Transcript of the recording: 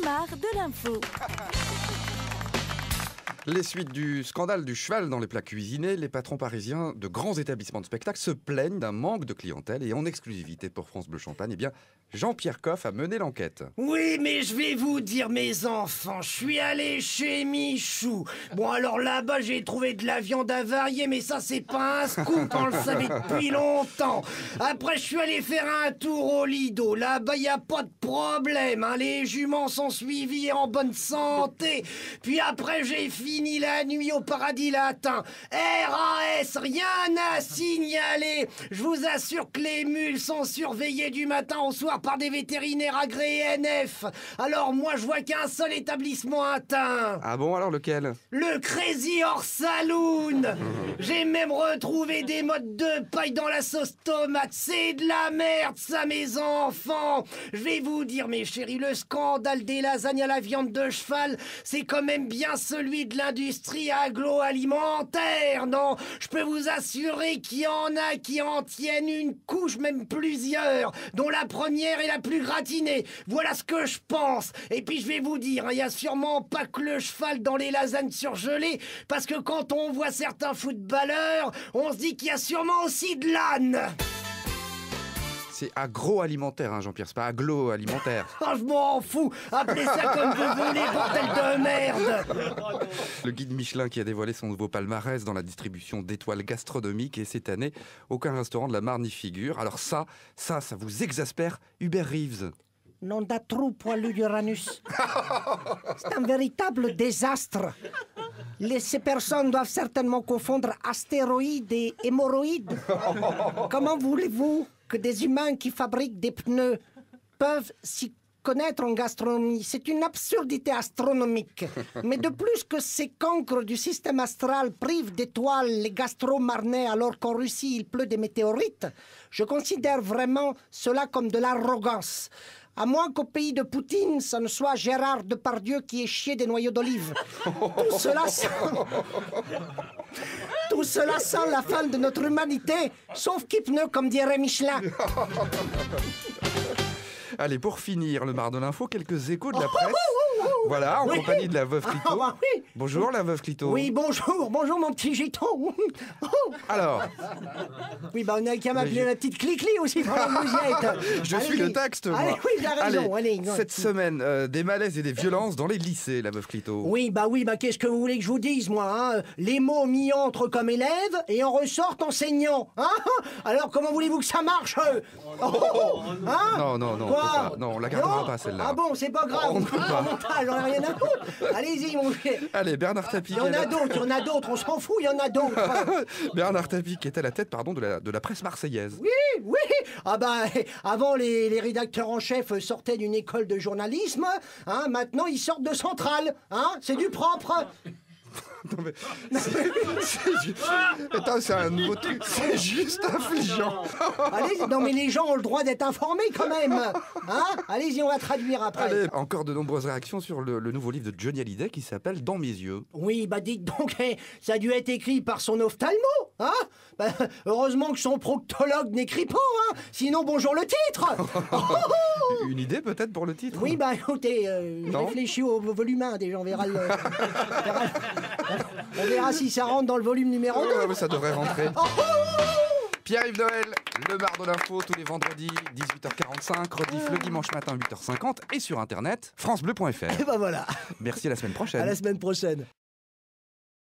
le mar de l'info. Les suites du scandale du cheval dans les plats cuisinés, les patrons parisiens de grands établissements de spectacle se plaignent d'un manque de clientèle et en exclusivité pour France Bleu Champagne, eh bien, Jean-Pierre Coff a mené l'enquête. Oui, mais je vais vous dire, mes enfants, je suis allé chez Michou. Bon, alors là-bas, j'ai trouvé de la viande avariée, mais ça, c'est pas un scoop, on le savait depuis longtemps. Après, je suis allé faire un tour au Lido. Là-bas, y a pas de problème, hein. Les juments sont suivis et en bonne santé. Puis après, j'ai fini la nuit au Paradis Latin. RAS, rien à signaler. Je vous assure que les mules sont surveillées du matin au soir par des vétérinaires agréés NF. Alors moi, je vois qu'un seul établissement atteint. Ah bon, alors lequel? Le Crazy Horse Saloon. J'ai même retrouvé des mottes de paille dans la sauce tomate. C'est de la merde, ça, mes enfants. Je vais vous dire, mes chéris, le scandale des lasagnes à la viande de cheval, c'est quand même bien celui de l'industrie agroalimentaire, non? Je peux vous assurer qu'il y en a qui en tiennent une couche, même plusieurs, dont la première est la plus gratinée. Voilà ce que je pense. Et puis je vais vous dire, il n'y a sûrement pas que le cheval dans les lasagnes surgelées, parce que quand on voit certains footballeurs, on se dit qu'il y a sûrement aussi de l'âne. C'est agroalimentaire, hein, Jean-Pierre, c'est pas aglo-alimentaire. Oh, je m'en fous. Appelez ça comme vous voulez, bordel de merde. Le guide Michelin qui a dévoilé son nouveau palmarès dans la distribution d'étoiles gastronomiques et cette année, aucun restaurant de la Marne n'y figure. Alors ça vous exaspère, Hubert Reeves? Nom d'un trou poilu d'Uranus. C'est un véritable désastre. Ces personnes doivent certainement confondre astéroïdes et hémorroïdes. Comment voulez-vous que des humains qui fabriquent des pneus peuvent s'y connaître en gastronomie? C'est une absurdité astronomique. Mais de plus que ces cancres du système astral privent d'étoiles les gastro-marnais alors qu'en Russie il pleut des météorites, je considère vraiment cela comme de l'arrogance. À moins qu'au pays de Poutine, ça ne soit Gérard Depardieu qui ait chié des noyaux d'olive. Tout cela sent la fin de notre humanité, sauf qui pneu, comme dirait Michelin. Allez, pour finir, le Mar de l'info, quelques échos de la presse. Voilà, en compagnie de la veuve Clito. Ah, bah oui. Bonjour, la veuve Clito. Oui, bonjour mon petit giton. Alors, oui, bah on a qu'à m'appeler la petite Clicli aussi pour la musette. je suis le texte, moi. Allez, oui, t'as raison. Allez. Cette semaine, des malaises et des violences dans les lycées, la veuve Clito. Oui, bah qu'est-ce que vous voulez que je vous dise, moi, hein? Les mots m'y entrent comme élève et en ressortent enseignant. Hein? Alors, comment voulez-vous que ça marche? Hein? Non, Quoi? pas. Non, on la gardera pas, celle-là. Ah bon, c'est pas grave. On ne peut pas. J'en ai rien à foutre. Allez-y, mon cher. Allez, Bernard Tapie. Il y en a d'autres, on s'en fout, il y en a d'autres. Bernard Tapie qui est à la tête, de la presse marseillaise. Oui. Ah bah, avant, les rédacteurs en chef sortaient d'une école de journalisme. Hein, maintenant, ils sortent de Centrale. Hein, c'est du propre. Non mais Attends, c'est un nouveau truc. C'est juste affligeant. Allez, non mais les gens ont le droit d'être informés quand même. Hein? Allez-y, on va traduire après. Allez, encore de nombreuses réactions sur le nouveau livre de Johnny Hallyday qui s'appelle Dans mes yeux. Oui, bah dites donc, ça a dû être écrit par son ophtalmo. Hein? Bah, heureusement que son proctologue n'écrit pas. Hein? Sinon, bonjour le titre. Une idée peut-être pour le titre? Oui, bah écoutez, réfléchis au volume 1 déjà, on verra on verra si ça rentre dans le volume numéro 2. Ouais, mais ça devrait rentrer. Pierre-Yves Noël, le Mar de l'info, tous les vendredis, 18h45, rediff le dimanche matin, 8h50, et sur internet, francebleu.fr. Et bah voilà. Merci, à la semaine prochaine. À la semaine prochaine.